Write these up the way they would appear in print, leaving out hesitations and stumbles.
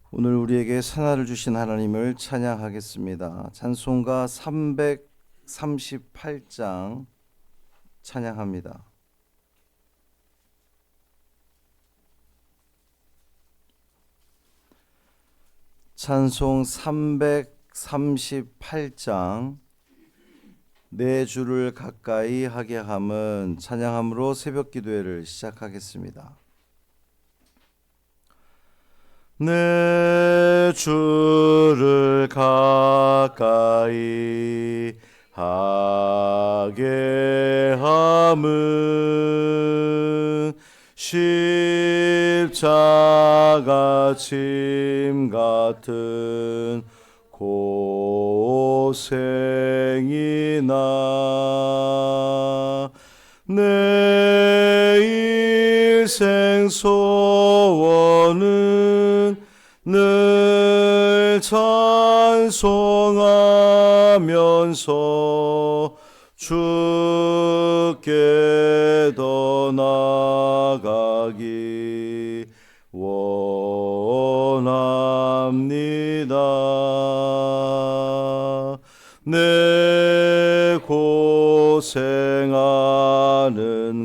오늘 우리에게 선화를 주신 하나님을 찬양하겠습니다. 찬송가 338장 찬양합니다. 찬송 338장 내 주를 가까이 하게 함은 찬양함으로 새벽 기도회를 시작하겠습니다. 내 주를 가까이 하게 함은 십자가 짐 같은 고생이나 내 일생 소원은 늘 찬송하면서 주께 더 나아가기 원합니다. 내 고생하는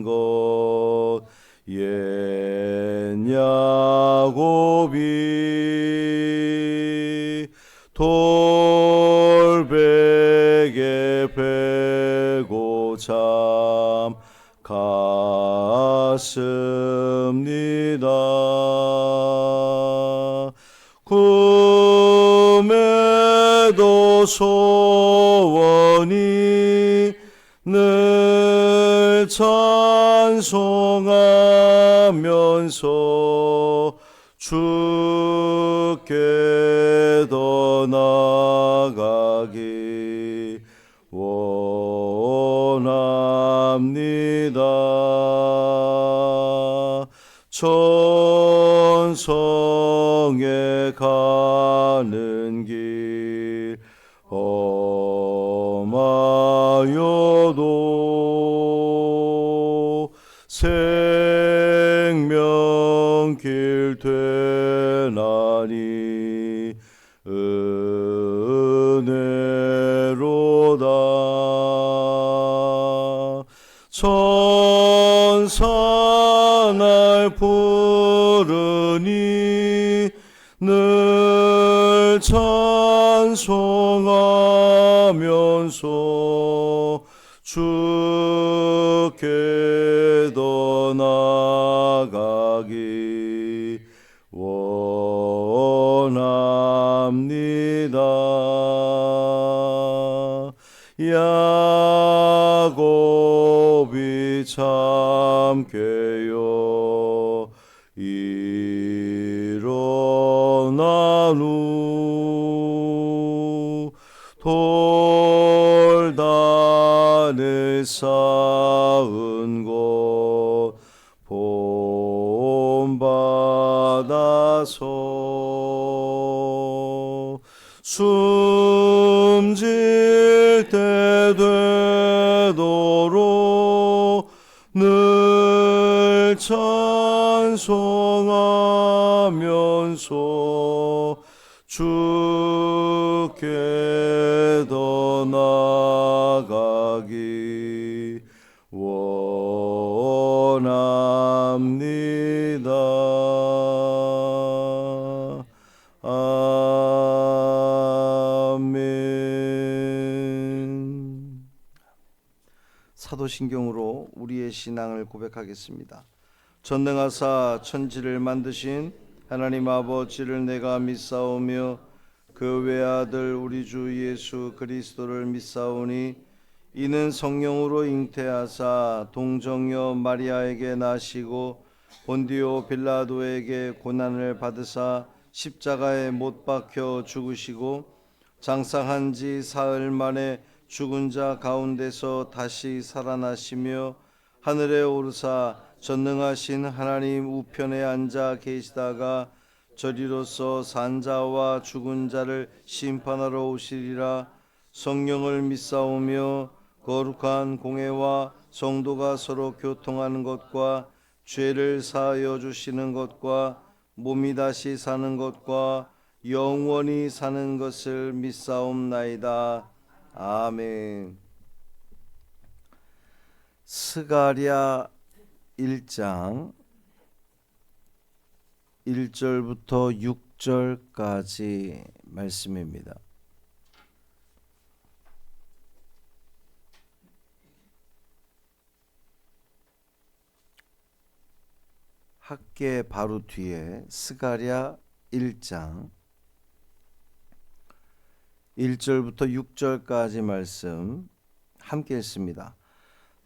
것 옛 야곱이 돌베개 베고 잠 갔습니다. 꿈에도 소원이 늘 찬송하면서 주께 더 나아가기 원합니다. 천성에 가는 길 험하여도 생명길 되나니 은혜로다. 천사 날 부르니 늘 찬송하면서 주께 더 나아가기 원합니다. 야곱이 참게요 일어난 후 돌단을 쌓은 곳 본받아서 숨질 때 되도록 늘 찬송하면서 주께 더 나아가기 원합니다. 아멘. 사도신경으로 우리의 신앙을 고백하겠습니다. 전능하사 천지를 만드신 하나님 아버지를 내가 믿사오며 그 외아들 우리 주 예수 그리스도를 믿사오니 이는 성령으로 잉태하사 동정녀 마리아에게 나시고 본디오 빌라도에게 고난을 받으사 십자가에 못 박혀 죽으시고 장사한 지 사흘 만에 죽은 자 가운데서 다시 살아나시며 하늘에 오르사 전능하신 하나님 우편에 앉아 계시다가 저리로서 산자와 죽은 자를 심판하러 오시리라. 성령을 믿사오며 거룩한 공회와 성도가 서로 교통하는 것과 죄를 사하여 주시는 것과 몸이 다시 사는 것과 영원히 사는 것을 믿사옵나이다. 아멘. 스가랴 1장 1절부터 6절까지 말씀입니다. 학계 바로 뒤에 스가랴 1장 1절부터 6절까지 말씀 함께 읽습니다.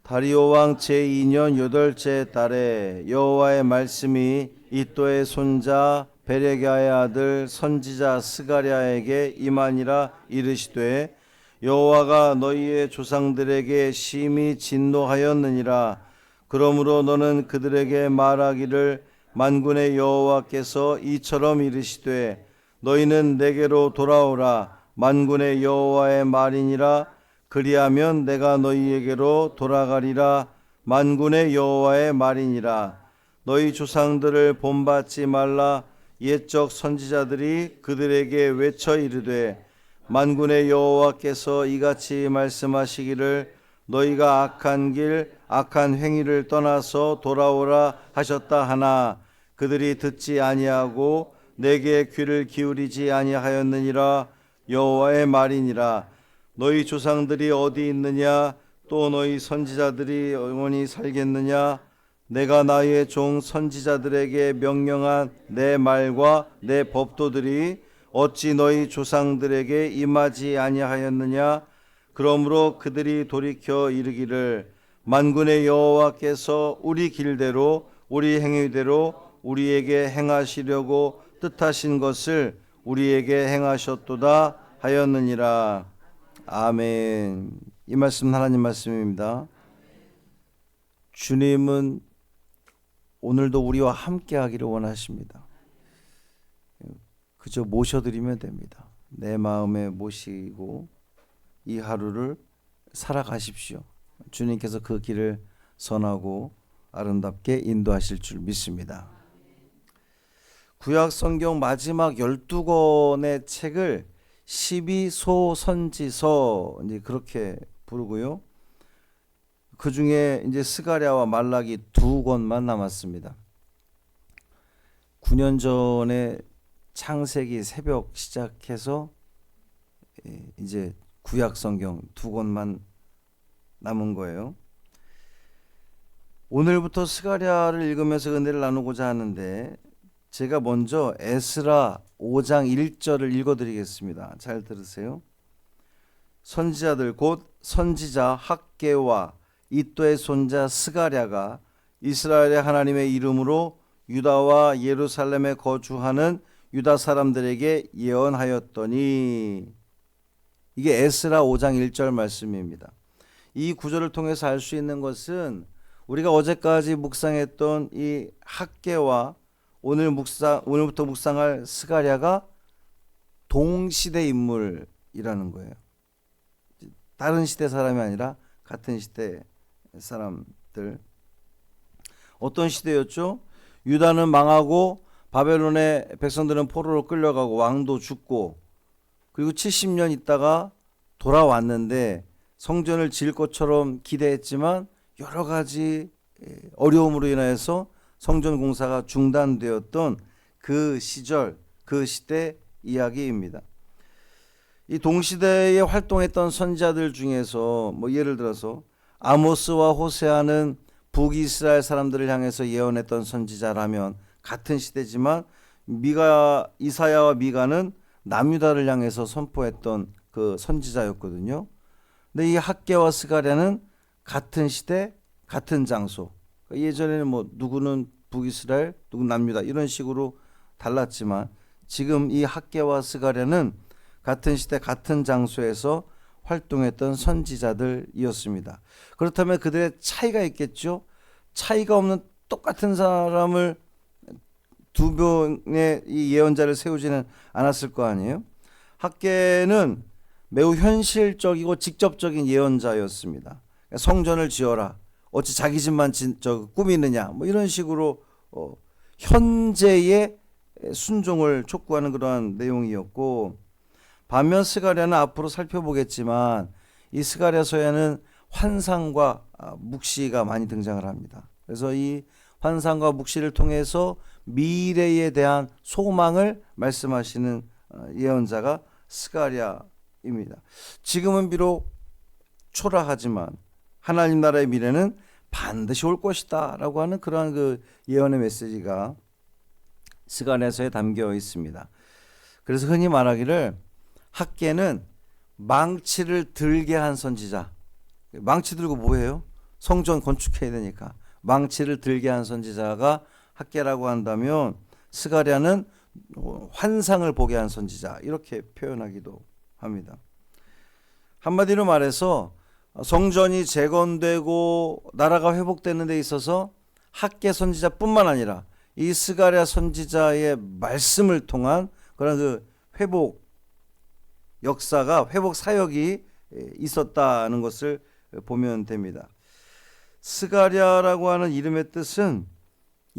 다리오 왕 제2년 8째 달에 여호와의 말씀이 이또의 손자 베레기야의 아들 선지자 스가랴에게 임하니라. 이르시되 여호와가 너희의 조상들에게 심히 진노하였느니라. 그러므로 너는 그들에게 말하기를 만군의 여호와께서 이처럼 이르시되 너희는 내게로 돌아오라. 만군의 여호와의 말이니라. 그리하면 내가 너희에게로 돌아가리라. 만군의 여호와의 말이니라. 너희 조상들을 본받지 말라. 옛적 선지자들이 그들에게 외쳐 이르되 만군의 여호와께서 이같이 말씀하시기를 너희가 악한 길 악한 행위를 떠나서 돌아오라 하셨다 하나 그들이 듣지 아니하고 내게 귀를 기울이지 아니하였느니라. 여호와의 말이니라. 너희 조상들이 어디 있느냐? 또 너희 선지자들이 영원히 살겠느냐? 내가 나의 종 선지자들에게 명령한 내 말과 내 법도들이 어찌 너희 조상들에게 임하지 아니하였느냐? 그러므로 그들이 돌이켜 이르기를 만군의 여호와께서 우리 길대로 우리 행위대로 우리에게 행하시려고 뜻하신 것을 우리에게 행하셨도다 하였느니라. 아멘. 이 말씀 하나님 말씀입니다. 주님은 오늘도 우리와 함께 하기를 원하십니다. 그저 모셔드리면 됩니다. 내 마음에 모시고 이 하루를 살아가십시오. 주님께서 그 길을 선하고 아름답게 인도하실 줄 믿습니다. 구약 성경 마지막 12권의 책을 12소선지서 이제 그렇게 부르고요. 그 중에 이제 스가랴와 말라기 2권만 남았습니다. 9년 전에 창세기 새벽 시작해서 이제 구약 성경 2권만 남은 거예요. 오늘부터 스가랴를 읽으면서 은혜를 나누고자 하는데 제가 먼저 에스라 5장 1절을 읽어드리겠습니다. 잘 들으세요. 선지자들 곧 선지자 학개와 이또의 손자 스가랴가 이스라엘의 하나님의 이름으로 유다와 예루살렘에 거주하는 유다 사람들에게 예언하였더니 이게 에스라 5장 1절 말씀입니다. 이 구절을 통해서 알 수 있는 것은 우리가 어제까지 묵상했던 이 학개와 오늘부터 묵상할 스가랴가 동시대 인물이라는 거예요. 다른 시대 사람이 아니라 같은 시대 사람들. 어떤 시대였죠? 유다는 망하고 바벨론의 백성들은 포로로 끌려가고 왕도 죽고 그리고 70년 있다가 돌아왔는데 성전을 지을 것처럼 기대했지만 여러 가지 어려움으로 인해서 성전 공사가 중단되었던 그 시절, 그 시대 이야기입니다. 이 동시대에 활동했던 선지자들 중에서 뭐 예를 들어서 아모스와 호세아는 북이스라엘 사람들을 향해서 예언했던 선지자라면 같은 시대지만 이사야와 미가는 남유다를 향해서 선포했던 그 선지자였거든요. 근데 이 학개와 스가랴는 같은 시대, 같은 장소. 예전에는 뭐 누구는 북이스라엘, 누구는 남유다 이런 식으로 달랐지만 지금 이 학개와 스가랴는 같은 시대, 같은 장소에서 활동했던 선지자들이었습니다. 그렇다면 그들의 차이가 있겠죠. 차이가 없는 똑같은 사람을 두 명의 이 예언자를 세우지는 않았을 거 아니에요. 학개는 매우 현실적이고 직접적인 예언자였습니다. 성전을 지어라. 어찌 자기 집만 꾸미느냐. 뭐 이런 식으로 현재의 순종을 촉구하는 그러한 내용이었고, 반면 스가랴는 앞으로 살펴보겠지만 이 스가랴서에는 환상과 묵시가 많이 등장을 합니다. 그래서 이 환상과 묵시를 통해서 미래에 대한 소망을 말씀하시는 예언자가 스가랴입니다. 지금은 비록 초라하지만 하나님 나라의 미래는 반드시 올 것이다 라고 하는 그러한 그 예언의 메시지가 스가랴서에 담겨 있습니다. 그래서 흔히 말하기를 학개는 망치를 들게 한 선지자. 망치 들고 뭐해요? 성전 건축해야 되니까. 망치를 들게 한 선지자가 학개라고 한다면 스가랴는 환상을 보게 한 선지자, 이렇게 표현하기도 합니다. 한마디로 말해서 성전이 재건되고 나라가 회복되는 데 있어서 학개 선지자뿐만 아니라 이 스가랴 선지자의 말씀을 통한 그런 그 회복 역사가, 회복 사역이 있었다는 것을 보면 됩니다. 스가랴라고 하는 이름의 뜻은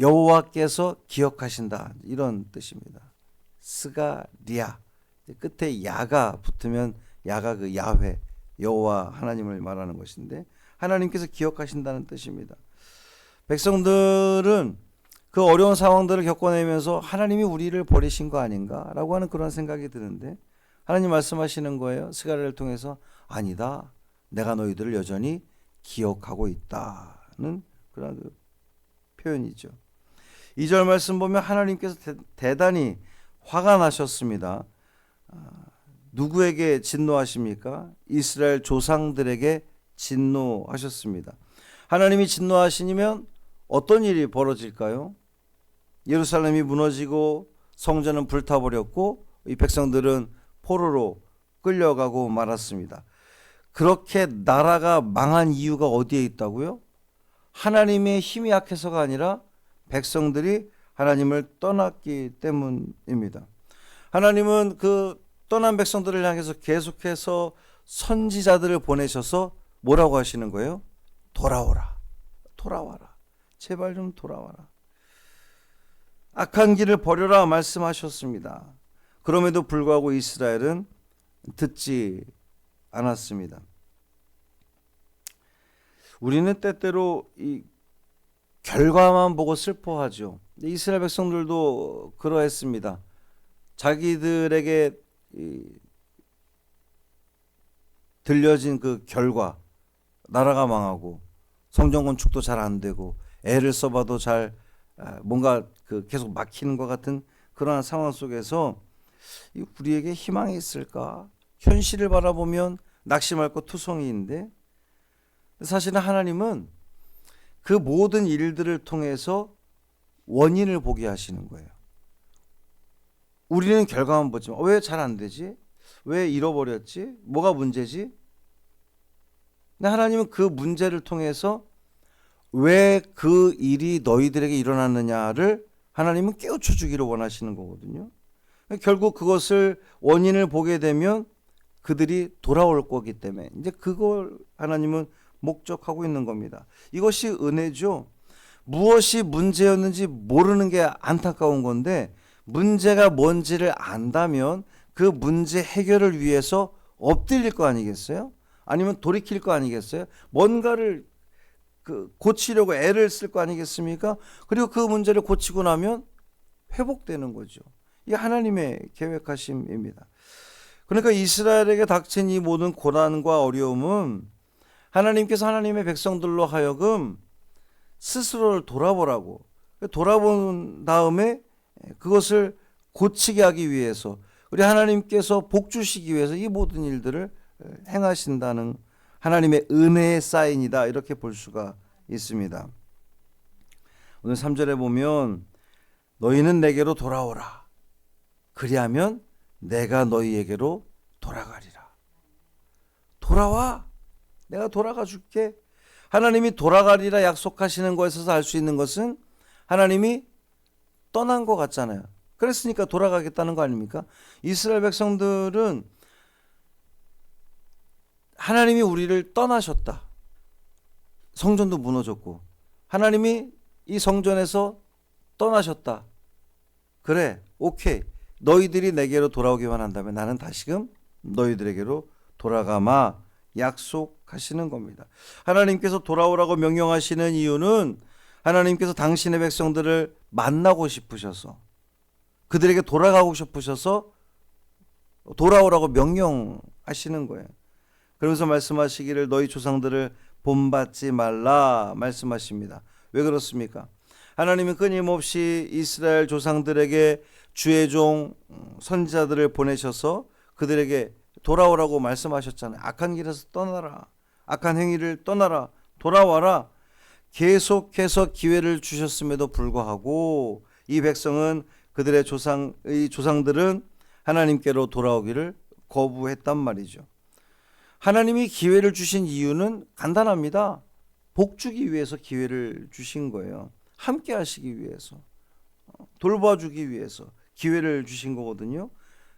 여호와께서 기억하신다, 이런 뜻입니다. 스가랴, 끝에 야가 붙으면 야가 그 야훼, 여호와 하나님을 말하는 것인데 하나님께서 기억하신다는 뜻입니다. 백성들은 그 어려운 상황들을 겪어내면서 하나님이 우리를 버리신 거 아닌가라고 하는 그런 생각이 드는데 하나님 말씀하시는 거예요. 스가랴를 통해서 아니다, 내가 너희들을 여전히 기억하고 있다는 그런 그 표현이죠. 2절 말씀 보면 하나님께서 대단히 화가 나셨습니다. 누구에게 진노하십니까? 이스라엘 조상들에게 진노하셨습니다. 하나님이 진노하시면 어떤 일이 벌어질까요? 예루살렘이 무너지고 성전은 불타버렸고 이 백성들은 포로로 끌려가고 말았습니다. 그렇게 나라가 망한 이유가 어디에 있다고요? 하나님의 힘이 약해서가 아니라 백성들이 하나님을 떠났기 때문입니다. 하나님은 그 떠난 백성들을 향해서 계속해서 선지자들을 보내셔서 뭐라고 하시는 거예요? 돌아오라, 돌아와라, 제발 좀 돌아와라, 악한 길을 버려라 말씀하셨습니다. 그럼에도 불구하고 이스라엘은 듣지 않았습니다. 우리는 때때로 이 결과만 보고 슬퍼하죠. 이스라엘 백성들도 그러했습니다. 자기들에게 들려진 그 결과, 나라가 망하고 성전 건축도 잘 안 되고 애를 써봐도 잘 뭔가 그 계속 막히는 것 같은 그러한 상황 속에서 우리에게 희망이 있을까? 현실을 바라보면 낙심할 것 투성이인데 사실은 하나님은 그 모든 일들을 통해서 원인을 보게 하시는 거예요. 우리는 결과만 보지만 왜 잘 안 되지? 왜 잃어버렸지? 뭐가 문제지? 근데 하나님은 그 문제를 통해서 왜 그 일이 너희들에게 일어났느냐를 하나님은 깨우쳐 주기를 원하시는 거거든요. 결국 그것을 원인을 보게 되면 그들이 돌아올 거기 때문에 이제 그걸 하나님은 목적하고 있는 겁니다. 이것이 은혜죠. 무엇이 문제였는지 모르는 게 안타까운 건데 문제가 뭔지를 안다면 그 문제 해결을 위해서 엎드릴 거 아니겠어요? 아니면 돌이킬 거 아니겠어요? 뭔가를 고치려고 애를 쓸 거 아니겠습니까? 그리고 그 문제를 고치고 나면 회복되는 거죠. 이게 하나님의 계획하심입니다. 그러니까 이스라엘에게 닥친 이 모든 고난과 어려움은 하나님께서 하나님의 백성들로 하여금 스스로를 돌아보라고, 돌아본 다음에 그것을 고치게 하기 위해서, 우리 하나님께서 복 주시기 위해서 이 모든 일들을 행하신다는 하나님의 은혜의 사인이다, 이렇게 볼 수가 있습니다. 오늘 3절에 보면 너희는 내게로 돌아오라, 그리하면 내가 너희에게로 돌아가리라. 돌아와, 내가 돌아가 줄게. 하나님이 돌아가리라 약속하시는 것에서 알 수 있는 것은 하나님이 떠난 것 같잖아요. 그랬으니까 돌아가겠다는 거 아닙니까? 이스라엘 백성들은 하나님이 우리를 떠나셨다. 성전도 무너졌고 하나님이 이 성전에서 떠나셨다. 그래, 오케이. 너희들이 내게로 돌아오기만 한다면 나는 다시금 너희들에게로 돌아가마 약속하시는 겁니다. 하나님께서 돌아오라고 명령하시는 이유는 하나님께서 당신의 백성들을 만나고 싶으셔서, 그들에게 돌아가고 싶으셔서 돌아오라고 명령하시는 거예요. 그러면서 말씀하시기를 너희 조상들을 본받지 말라 말씀하십니다. 왜 그렇습니까? 하나님은 끊임없이 이스라엘 조상들에게 주의 종 선지자들을 보내셔서 그들에게 돌아오라고 말씀하셨잖아요. 악한 길에서 떠나라. 악한 행위를 떠나라. 돌아와라. 계속해서 기회를 주셨음에도 불구하고 이 백성은 그들의 조상들은 하나님께로 돌아오기를 거부했단 말이죠. 하나님이 기회를 주신 이유는 간단합니다. 복 주기 위해서 기회를 주신 거예요. 함께 하시기 위해서, 돌봐주기 위해서 기회를 주신 거거든요.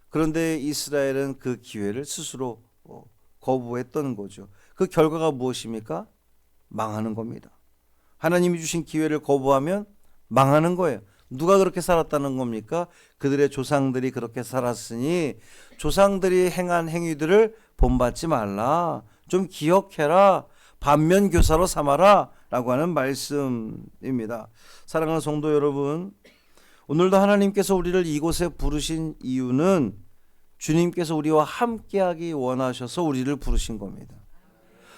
그런데 이스라엘은 그 기회를 스스로 거부했던 거죠. 그 결과가 무엇입니까? 망하는 겁니다. 하나님이 주신 기회를 거부하면 망하는 거예요. 누가 그렇게 살았다는 겁니까? 그들의 조상들이 그렇게 살았으니 조상들이 행한 행위들을 본받지 말라. 좀 기억해라. 반면교사로 삼아라. 라고 하는 말씀입니다. 사랑하는 성도 여러분, 오늘도 하나님께서 우리를 이곳에 부르신 이유는 주님께서 우리와 함께하기 원하셔서 우리를 부르신 겁니다.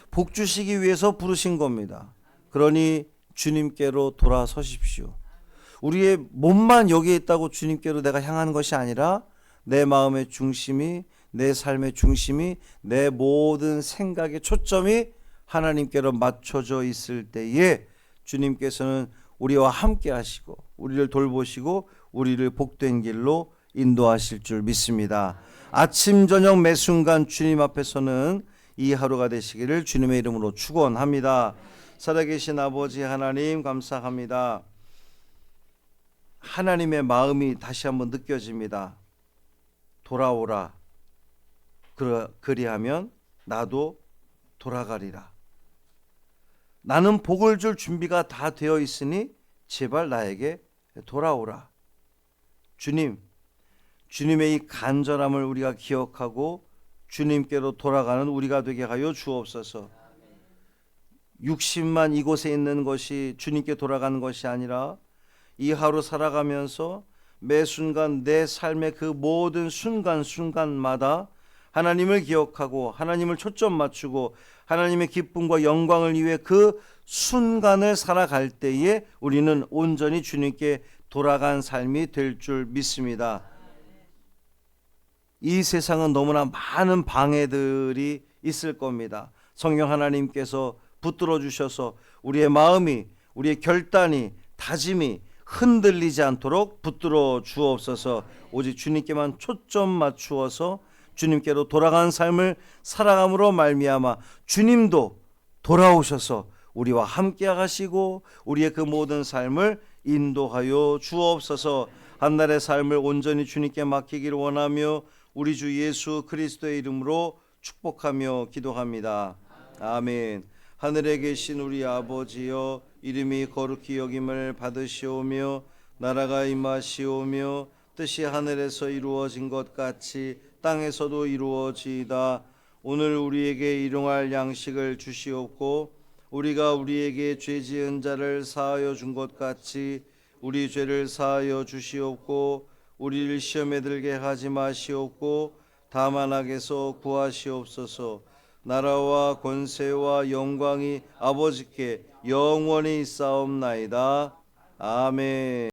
복 주시기 위해서 부르신 겁니다. 그러니 주님께로 돌아서십시오. 우리의 몸만 여기에 있다고 주님께로 내가 향하는 것이 아니라 내 마음의 중심이, 내 삶의 중심이, 내 모든 생각의 초점이 하나님께로 맞춰져 있을 때에 주님께서는 우리와 함께 하시고 우리를 돌보시고 우리를 복된 길로 인도하실 줄 믿습니다. 아침 저녁 매 순간 주님 앞에서는 이 하루가 되시기를 주님의 이름으로 축원합니다. 살아계신 아버지 하나님 감사합니다. 하나님의 마음이 다시 한번 느껴집니다. 돌아오라. 그리하면 나도 돌아가리라. 나는 복을 줄 준비가 다 되어 있으니 제발 나에게 돌아오라. 주님, 주님의 이 간절함을 우리가 기억하고 주님께로 돌아가는 우리가 되게 하여 주옵소서. 육신만 이곳에 있는 것이 주님께 돌아가는 것이 아니라 이 하루 살아가면서 매 순간 내 삶의 그 모든 순간순간마다 하나님을 기억하고 하나님을 초점 맞추고 하나님의 기쁨과 영광을 위해 그 순간을 살아갈 때에 우리는 온전히 주님께 돌아간 삶이 될 줄 믿습니다. 이 세상은 너무나 많은 방해들이 있을 겁니다. 성령 하나님께서 붙들어 주셔서 우리의 마음이, 우리의 결단이, 다짐이 흔들리지 않도록 붙들어 주옵소서. 오직 주님께만 초점 맞추어서 주님께로 돌아간 삶을 살아감으로 말미암아 주님도 돌아오셔서 우리와 함께 하시고 우리의 그 모든 삶을 인도하여 주옵소서. 한날의 삶을 온전히 주님께 맡기기를 원하며 우리 주 예수 그리스도의 이름으로 축복하며 기도합니다. 아멘. 하늘에 계신 우리 아버지여, 이름이 거룩히 여김을 받으시오며 나라가 임하시오며 뜻이 하늘에서 이루어진 것 같이 땅에서도 이루어지이다. 오늘 우리에게 일용할 양식을 주시옵고 우리가 우리에게 죄 지은 자를 사하여 준 것 같이 우리 죄를 사하여 주시옵고 우리를 시험에 들게 하지 마시옵고 다만 악에서 구하시옵소서. 나라와 권세와 영광이 아버지께 영원히 있사옵나이다. 아멘.